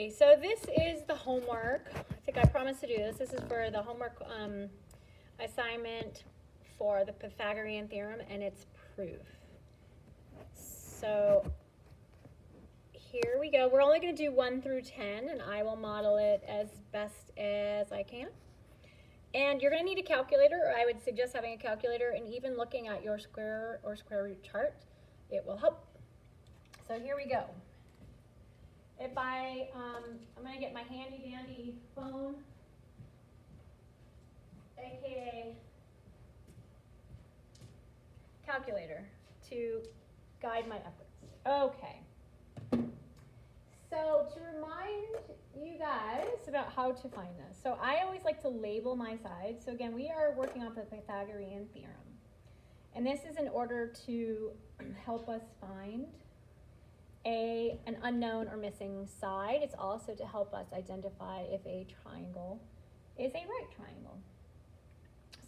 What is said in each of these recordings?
Okay, so this is the homework. I think I promised to do this. This is for the homework assignment for the Pythagorean Theorem and its proof. So here we go. We're only going to do 1 through 10, and I will model it as best as I can. And you're going to need a calculator, or I would suggest having a calculator, and even looking at your square or square root chart, it will help. So here we go. If I'm going to get my handy dandy phone, aka calculator, to guide my efforts. Okay. So to remind you guys about how to find this. So I always like to label my sides. So again, we are working off the Pythagorean Theorem. And this is in order to help us find an unknown or missing side. It's also to help us identify if a triangle is a right triangle.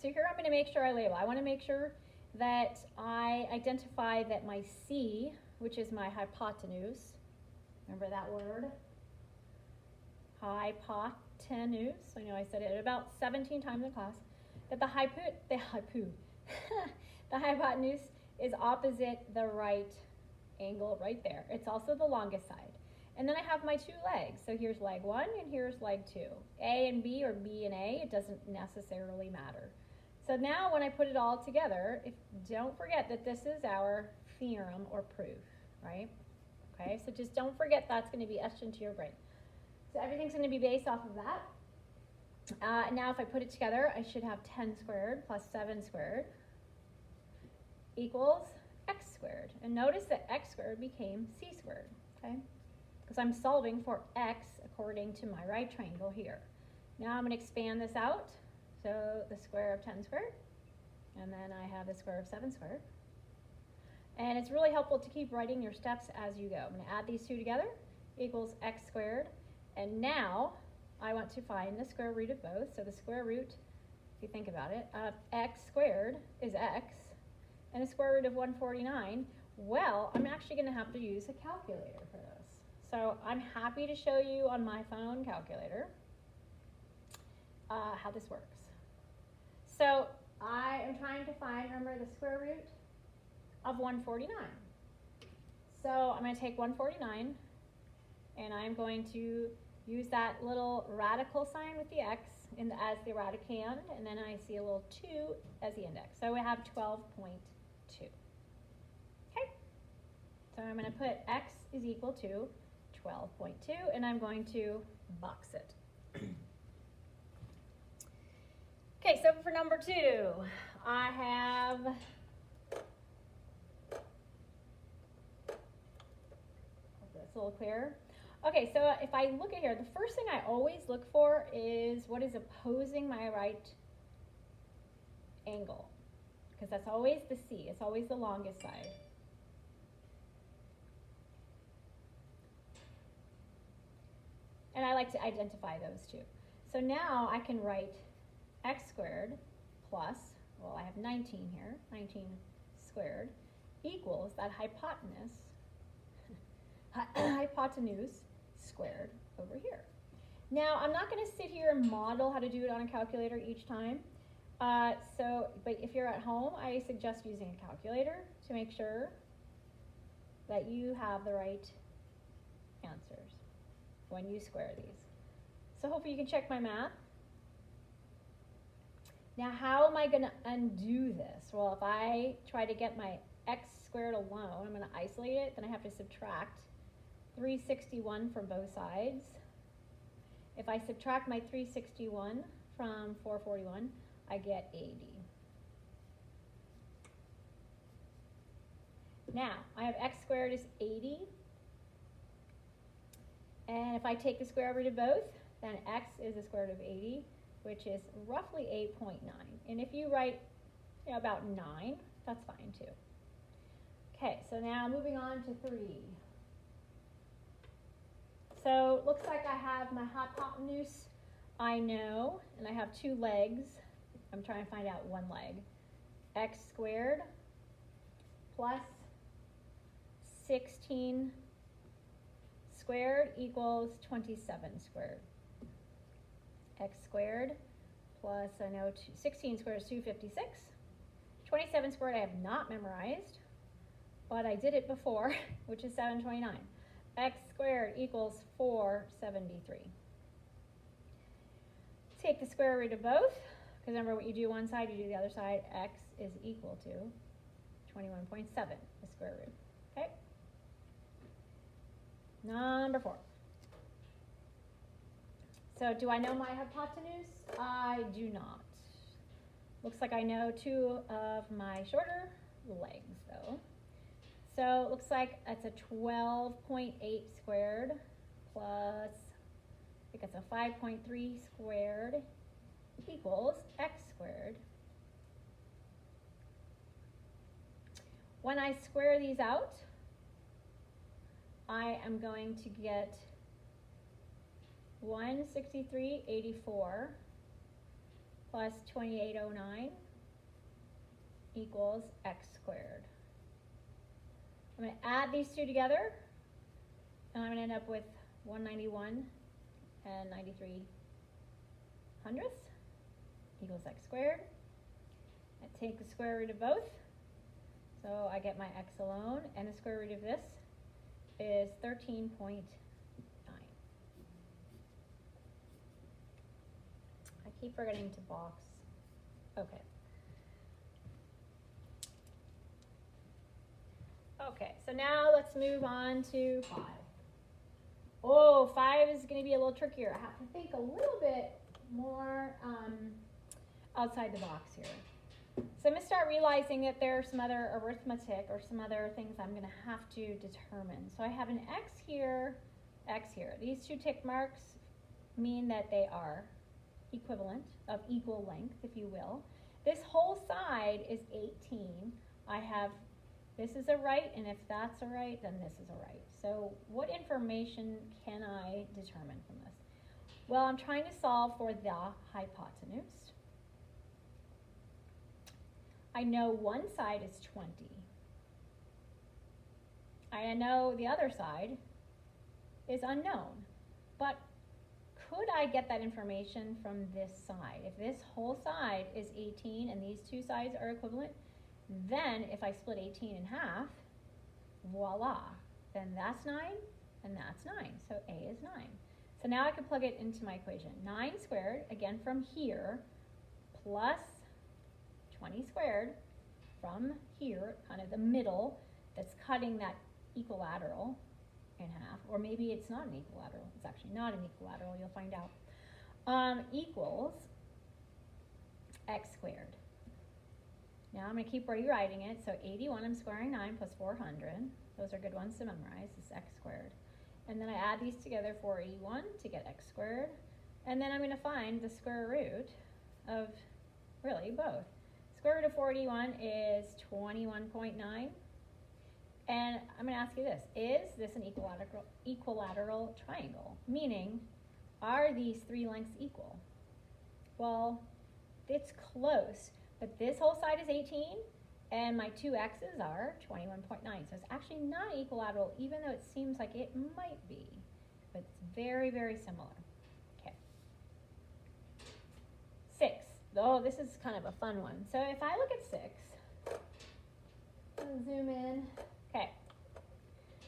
So here I'm going to make sure I label. I want to make sure that I identify that my C, which is my hypotenuse, remember that word? Hypotenuse. I know I said it about 17 times in class. That the hypotenuse is opposite the right angle right there. It's also the longest side. And then I have my two legs. So here's leg 1 and here's leg 2. A and B or B and A, it doesn't necessarily matter. So now when I put it all together, don't forget that this is our theorem or proof, right? Okay, so just don't forget that's going to be etched into your brain. So everything's going to be based off of that. Now if I put it together, I should have 10 squared plus 7 squared equals x squared. And notice that x squared became c squared, okay? Because I'm solving for x according to my right triangle here. Now I'm going to expand this out. So the square of 10 squared, and then I have the square of 7 squared. And it's really helpful to keep writing your steps as you go. I'm going to add these two together, equals x squared. And now I want to find the square root of both. So the square root, if you think about it, of x squared is x, and the square root of 149, well, I'm actually going to have to use a calculator for this. So I'm happy to show you on my phone calculator how this works. So I am trying to find, remember, the square root of 149. So I'm going to take 149, and I'm going to use that little radical sign with the x as the radicand, and then I see a little 2 as the index. So we have 12.2. Okay? So I'm going to put x is equal to 12.2, and I'm going to box it. Okay, so for number 2, I have that's a little clearer. Okay, so if I look at here, the first thing I always look for is what is opposing my right angle, because that's always the C. It's always the longest side. And I like to identify those two. So now I can write x squared plus, well, I have 19 here, 19 squared, equals that hypotenuse squared over here. Now, I'm not going to sit here and model how to do it on a calculator each time. But if you're at home, I suggest using a calculator to make sure that you have the right answers when you square these. So hopefully you can check my math. Now, how am I going to undo this? Well, if I try to get my x squared alone, I'm going to isolate it, then I have to subtract 361 from both sides. If I subtract my 361 from 441, I get 80. Now, I have x squared is 80. And if I take the square root of both, then x is the square root of 80, which is roughly 8.9. And if you write about 9, that's fine too. Okay, so now moving on to 3. So it looks like I have my hypotenuse, I know, and I have 2 legs. I'm trying to find out one leg. X squared plus 16 squared equals 27 squared. X squared plus, I know 16 squared is 256. 27 squared I have not memorized, but I did it before, which is 729. X squared equals 473. Take the square root of both, because remember what you do one side, you do the other side. X is equal to 21.7, the square root. Okay? Number 4. So do I know my hypotenuse? I do not. Looks like I know 2 of my shorter legs, though. So it looks like it's a 12.8 squared plus, I think it's a 5.3 squared equals x squared. When I square these out, I am going to get 163.84 plus 2809 equals x squared. I'm going to add these two together, and I'm going to end up with 191 and 93 hundredths equals x squared. I take the square root of both, so I get my x alone, and the square root of this is 13.9. I keep forgetting to box. Okay. Okay, so now let's move on to 5. Oh, 5 is going to be a little trickier. I have to think a little bit more outside the box here. So I'm going to start realizing that there's some other arithmetic or some other things I'm going to have to determine. So I have an x here, x here. These two tick marks mean that they are equivalent, of equal length, if you will. This whole side is 18. I have, this is a right, and if that's a right, then this is a right. So what information can I determine from this? Well, I'm trying to solve for the hypotenuse. I know one side is 20. I know the other side is unknown. But could I get that information from this side? If this whole side is 18 and these two sides are equivalent, then if I split 18 in half, voila, then that's 9 and that's 9. So A is 9. So now I can plug it into my equation. 9 squared, again from here, plus 20 squared from here, kind of the middle, that's cutting that equilateral in half, or maybe it's not an equilateral, it's actually not an equilateral, you'll find out, equals x squared. Now I'm going to keep rewriting it, so 81, I'm squaring 9 plus 400, those are good ones to memorize, is x squared. And then I add these together, 481 to get x squared, and then I'm going to find the square root of, really, both. Square root of 481 is 21.9. And I'm going to ask you this. Is this an equilateral triangle? Meaning, are these three lengths equal? Well, it's close. But this whole side is 18, and my two x's are 21.9. So it's actually not equilateral, even though it seems like it might be. But it's very, very similar. Okay. 6. Oh, this is kind of a fun one. So if I look at 6, I'll zoom in. Okay,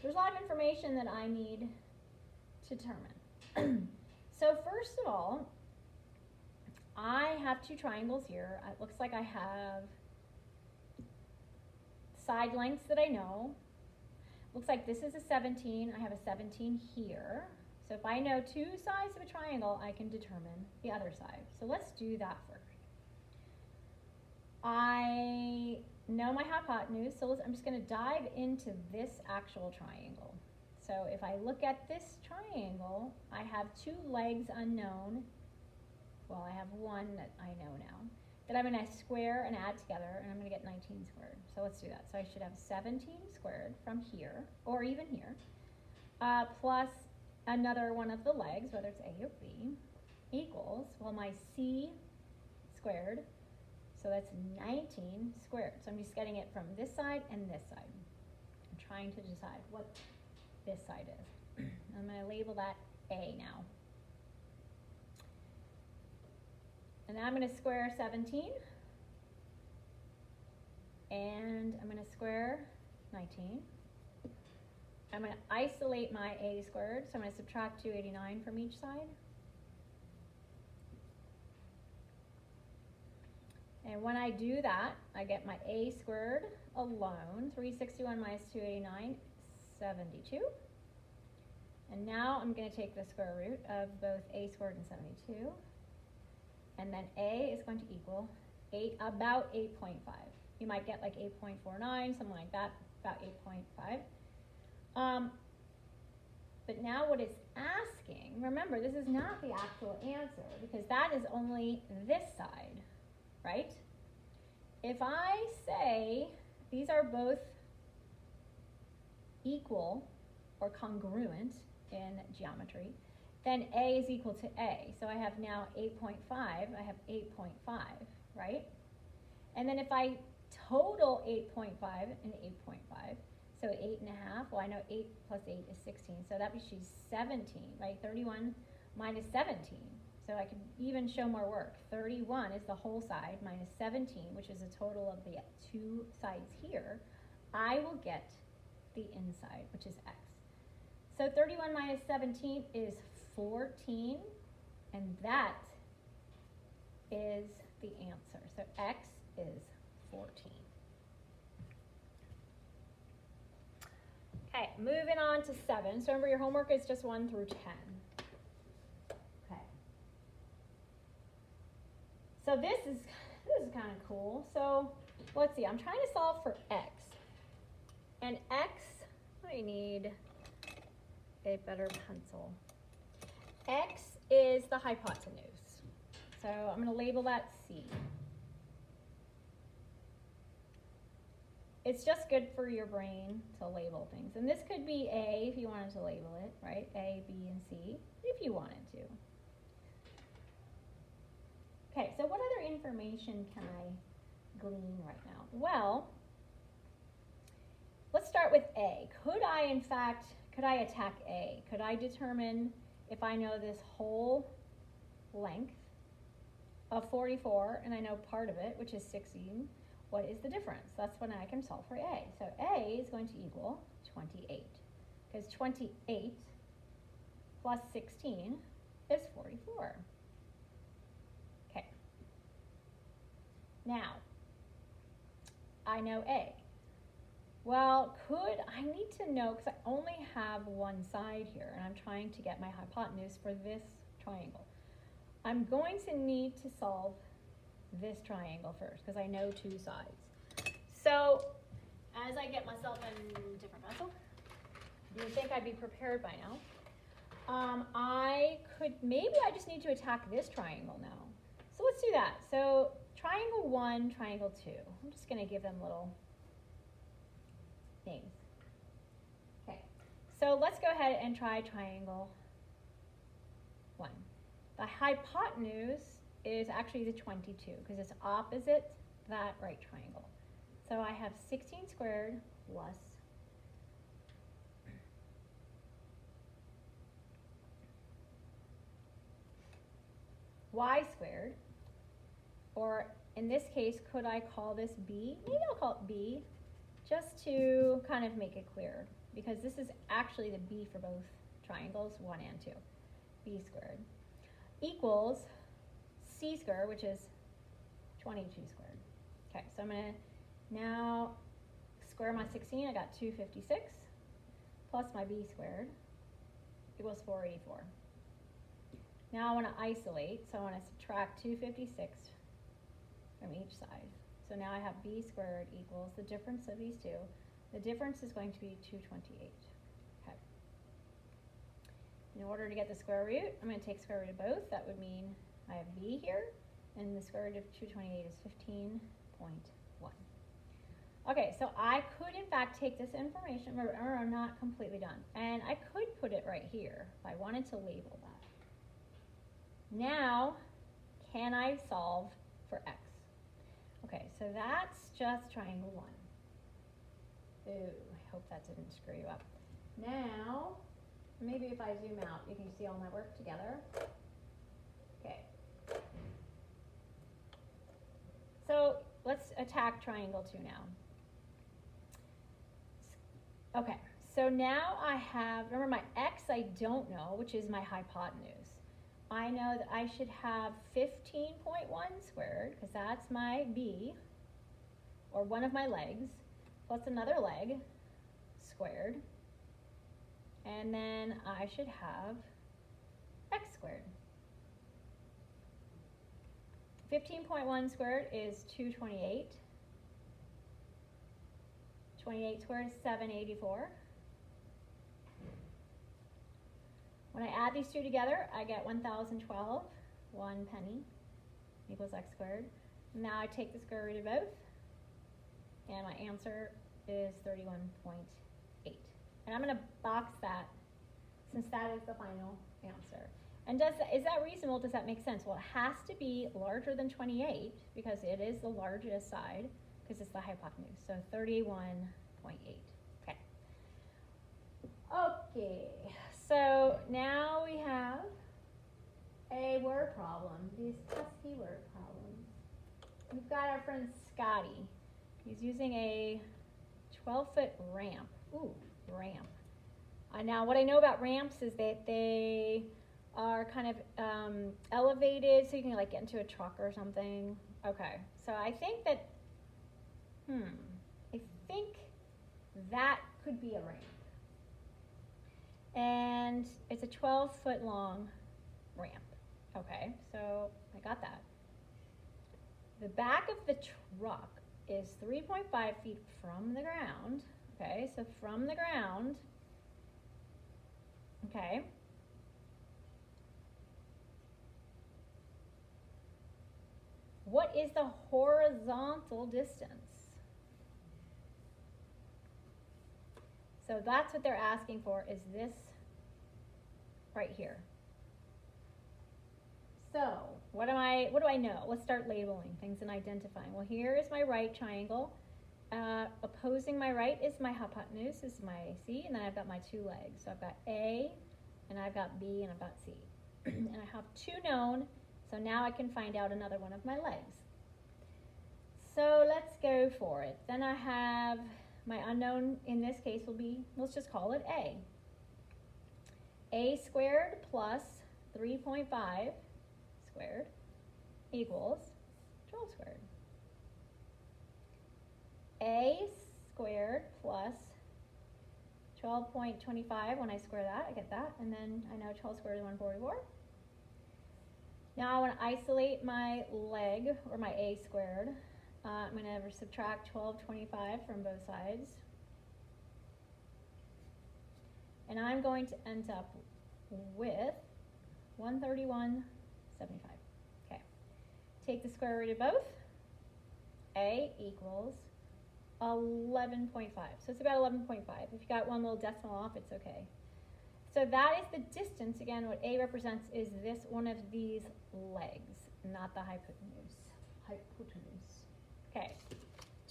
there's a lot of information that I need to determine. So first of all, I have two triangles here. It looks like I have side lengths that I know. Looks like this is a 17. I have a 17 here. So if I know two sides of a triangle, I can determine the other side. So let's do that first. I know my hypotenuse, so I'm just going to dive into this actual triangle. So if I look at this triangle, I have two legs unknown. Well, I have one that I know now, that I'm going to square and add together, and I'm going to get 19 squared. So let's do that. So I should have 17 squared from here, or even here, plus another one of the legs, whether it's A or B, equals, well, my C squared, so that's 19 squared. So I'm just getting it from this side and this side. I'm trying to decide what this side is. I'm going to label that A now. And then I'm going to square 17. And I'm going to square 19. I'm going to isolate my A squared, so I'm going to subtract 289 from each side. And when I do that, I get my A squared alone. 361 minus 289, 72. And now I'm going to take the square root of both A squared and 72. And then A is going to equal about 8.5. You might get like 8.49, something like that, about 8.5. But now what it's asking, remember this is not the actual answer because that is only this side, right? If I say these are both equal or congruent in geometry, then A is equal to A. So I have now 8.5, I have 8.5, right? And then if I total 8.5 and 8.5, so 8.5, well I know 8 plus 8 is 16, so that means she's 17, right? 31 minus 17. So I can even show more work. 31 is the whole side minus 17, which is a total of the two sides here. I will get the inside, which is x. So 31 minus 17 is 14, and that is the answer. So x is 14. Okay, moving on to 7. So remember your homework is just 1 through 10. Okay. So this is kind of cool. So let's see, I'm trying to solve for x. And x, I need a better pencil. X is the hypotenuse. So I'm going to label that C. It's just good for your brain to label things. And this could be A if you wanted to label it, right? A, B, and C, if you wanted to. Okay, so what other information can I glean right now? Well, let's start with A. Could I attack A? Could I determine if I know this whole length of 44, and I know part of it, which is 16, what is the difference? That's when I can solve for A. So A is going to equal 28, because 28 plus 16 is 44. Okay. Now, I know A. Well, I need to know, because I only have one side here, and I'm trying to get my hypotenuse for this triangle. I'm going to need to solve this triangle first, because I know two sides. So, as I get myself in a different pencil, you would think I'd be prepared by now. Maybe I just need to attack this triangle now. So let's do that. So, triangle 1, triangle 2. I'm just going to give them little names. Okay, so let's go ahead and try triangle 1. The hypotenuse is actually the 22 because it's opposite that right triangle. So I have 16 squared plus y squared, or in this case, could I call this b? Maybe I'll call it b, just to kind of make it clear, because this is actually the b for both triangles, 1 and 2. B squared equals c squared, which is 22 squared. Okay, so I'm going to now square my 16. I got 256 plus my b squared equals 484. Now I want to isolate, so I want to subtract 256 from each side. So now I have b squared equals the difference of these two. The difference is going to be 228. Okay. In order to get the square root, I'm going to take square root of both. That would mean I have b here, and the square root of 228 is 15.1. Okay, so I could in fact take this information, remember I'm not completely done, and I could put it right here if I wanted to label that. Now, can I solve for x? Okay, so that's just triangle 1. Ooh, I hope that didn't screw you up. Now, Maybe if I zoom out, you can see all my work together. Okay. So let's attack triangle 2 now. Okay, so now I have, remember my x I don't know, which is my hypotenuse. I know that I should have 15.1 squared, because that's my b, or one of my legs, plus another leg squared. And then I should have x squared. 15.1 squared is 228. 28 squared is 784. When I add these two together, I get 1,012, 1 penny, equals x squared. Now I take the square root of both, and my answer is 31.8. And I'm going to box that, since that is the final answer. And is that reasonable? Does that make sense? Well, it has to be larger than 28, because it is the largest side, because it's the hypotenuse. So 31.8. Okay. Okay. So now we have a word problem. These pesky word problems. We've got our friend Scotty. He's using a 12-foot ramp. Ooh, ramp. Now what I know about ramps is that they are kind of elevated, so you can like get into a truck or something. Okay, so I think that, I think that could be a ramp. And it's a 12-foot long ramp. Okay, so I got that. The back of the truck is 3.5 feet from the ground. Okay, so from the ground, okay. What is the horizontal distance? So that's what they're asking for, is this right here. So what do I know? Let's start labeling things and identifying. Well, here is my right triangle. Opposing my right is my hypotenuse, this is my C, and then I've got my two legs. So I've got A, and I've got B, and I've got C. And I have two known, so now I can find out another one of my legs. So let's go for it. Then I have my unknown, in this case will be, let's just call it A. A squared plus 3.5 squared equals 12 squared. A squared plus 12.25, when I square that, I get that, and then I know 12 squared is 144. Now I want to isolate my leg, or my A squared. I'm going to subtract 1225 from both sides. And I'm going to end up with 131.75. Okay. Take the square root of both. A equals 11.5. So it's about 11.5. If you got one little decimal off, it's okay. So that is the distance. Again, what A represents is this one of these legs, not the hypotenuse. Okay,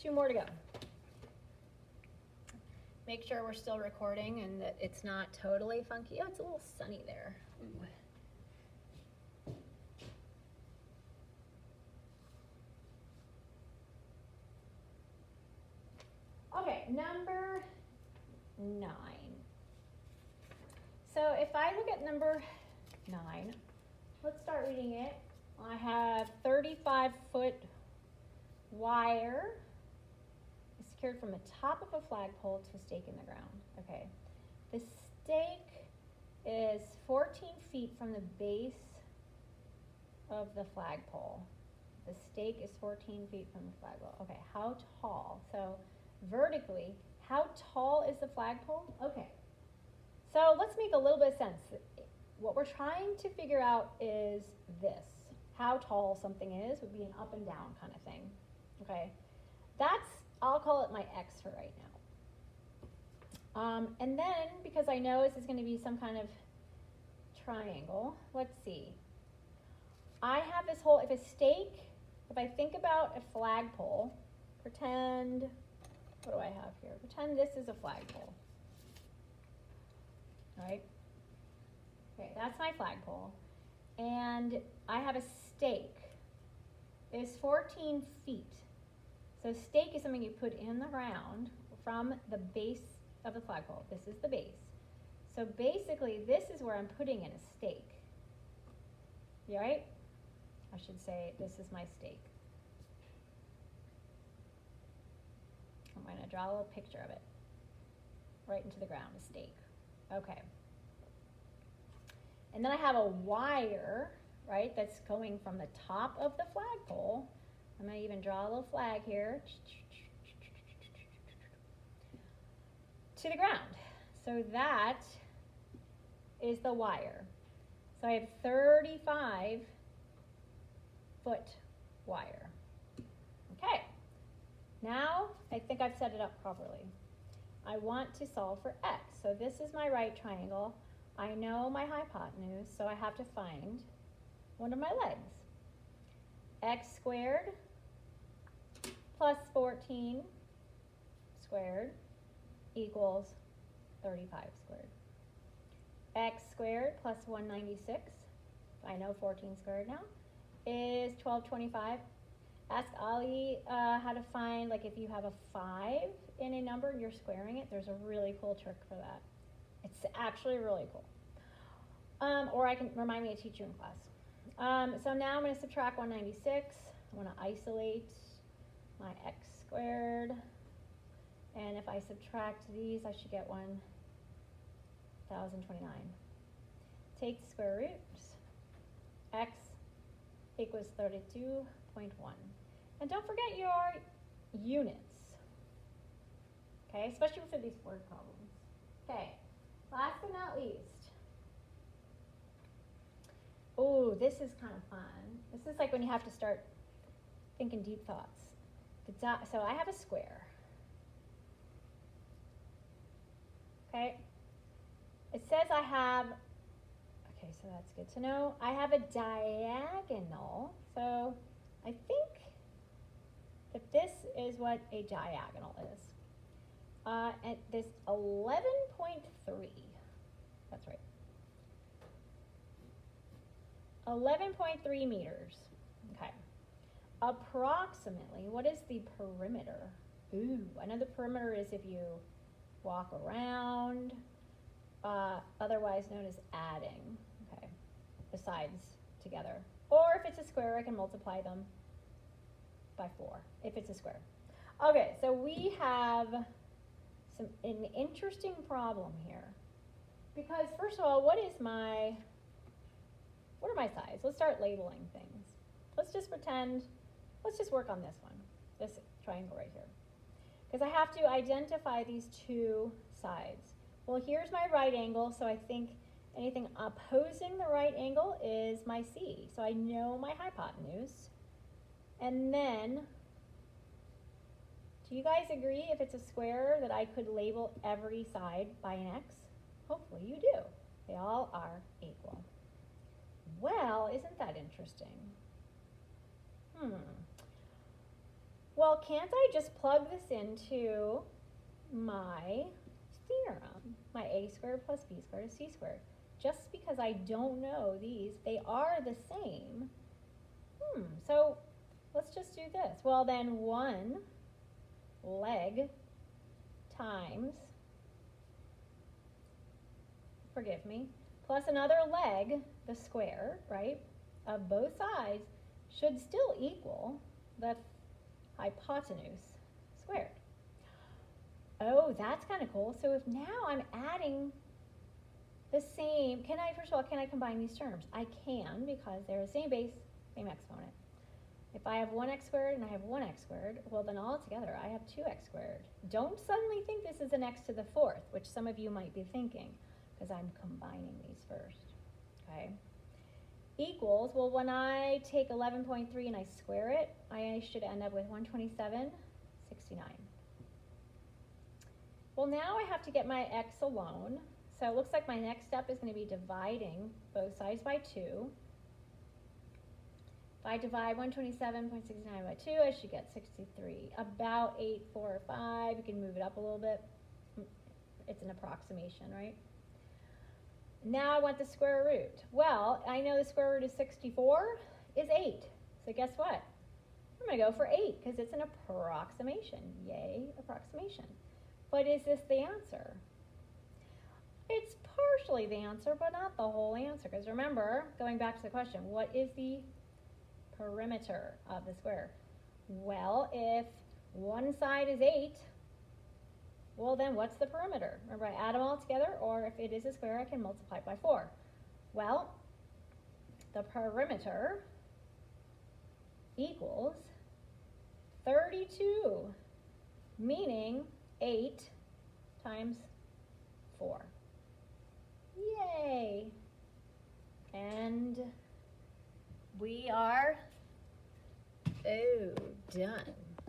two more to go. Make sure we're still recording and that it's not totally funky. Oh, it's a little sunny there. Ooh. Okay, number 9. So if I look at number 9, let's start reading it. I have 35-foot wire is secured from the top of a flagpole to a stake in the ground. Okay. The stake is 14 feet from the base of the flagpole. The stake is 14 feet from the flagpole. Okay, how tall? So vertically, how tall is the flagpole? Okay. So let's make a little bit of sense. What we're trying to figure out is this. How tall something is would be an up and down kind of thing. Okay, I'll call it my X for right now. And then, because I know this is going to be some kind of triangle, let's see. I have this whole, if I think about a flagpole, pretend, what do I have here? Pretend this is a flagpole. Right? Okay, that's my flagpole. And I have a stake. It's 14 feet. So stake is something you put in the ground from the base of the flagpole. This is the base. So basically, this is where I'm putting in a stake. You all right? I should say this is my stake. I'm going to draw a little picture of it. Right into the ground, a stake. Okay. And then I have a wire, right, that's going from the top of the flagpole. I'm going to even draw a little flag here. To the ground. So that is the wire. So I have 35-foot wire. Okay. Now I think I've set it up properly. I want to solve for x. So this is my right triangle. I know my hypotenuse, so I have to find one of my legs. X squared plus 14 squared equals 35 squared. X squared plus 196, I know 14 squared now, is 1225. Ask Ali how to find, like, if you have a 5 in a number and you're squaring it, there's a really cool trick for that. It's actually really cool. Or I can remind me to teach you in class. So now I'm going to subtract 196. I want to isolate my x squared. And if I subtract these, I should get 1029. Take the square roots. X equals 32.1. And don't forget your units. Okay, especially for these word problems. Okay, last but not least. Oh, this is kind of fun. This is like when you have to start thinking deep thoughts. So I have a square. Okay. It says I have, okay, so that's good to know. I have a diagonal. So I think that this is what a diagonal is. And this 11.3. That's right. 11.3 meters. Okay. Approximately, what is the perimeter? Ooh, I know the perimeter is if you walk around, otherwise known as adding, okay, the sides together. Or if it's a square, I can multiply them by 4, if it's a square. Okay, so we have an interesting problem here. Because first of all, what are my sides? Let's start labeling things. Let's just pretend, let's just work on this one, this triangle right here. Because I have to identify these two sides. Well, here's my right angle, so I think anything opposing the right angle is my C. So I know my hypotenuse. And then, do you guys agree if it's a square that I could label every side by an X? Hopefully you do. They all are equal. Well, isn't that interesting? Well, can't I just plug this into my theorem? My a squared plus b squared is c squared. Just because I don't know these, they are the same. So let's just do this. Well, then 1 leg times, forgive me, plus another leg, the square, right, of both sides should still equal the hypotenuse squared. Oh, that's kind of cool. So if now I'm adding the same, first of all, can I combine these terms? I can, because they're the same base, same exponent. If I have 1x squared and I have 1x squared, well then all together I have 2x squared. Don't suddenly think this is an x to the 4th, which some of you might be thinking, because I'm combining these first, okay? Equals, well, when I take 11.3 and I square it, I should end up with 127.69. Well, now I have to get my x alone. So it looks like my next step is going to be dividing both sides by 2. If I divide 127.69 by 2, I should get 63. About 845. You can move it up a little bit. It's an approximation, right? Now I want the square root. Well, I know the square root of 64 is 8. So guess what? I'm going to go for 8 because it's an approximation. Yay, approximation. But is this the answer? It's partially the answer, but not the whole answer. Because remember, going back to the question, what is the perimeter of the square? Well, if one side is 8, well then what's the perimeter? Remember, I add them all together, or if it is a square, I can multiply it by 4. Well, the perimeter equals 32, meaning 8 times 4. Yay! And we are done.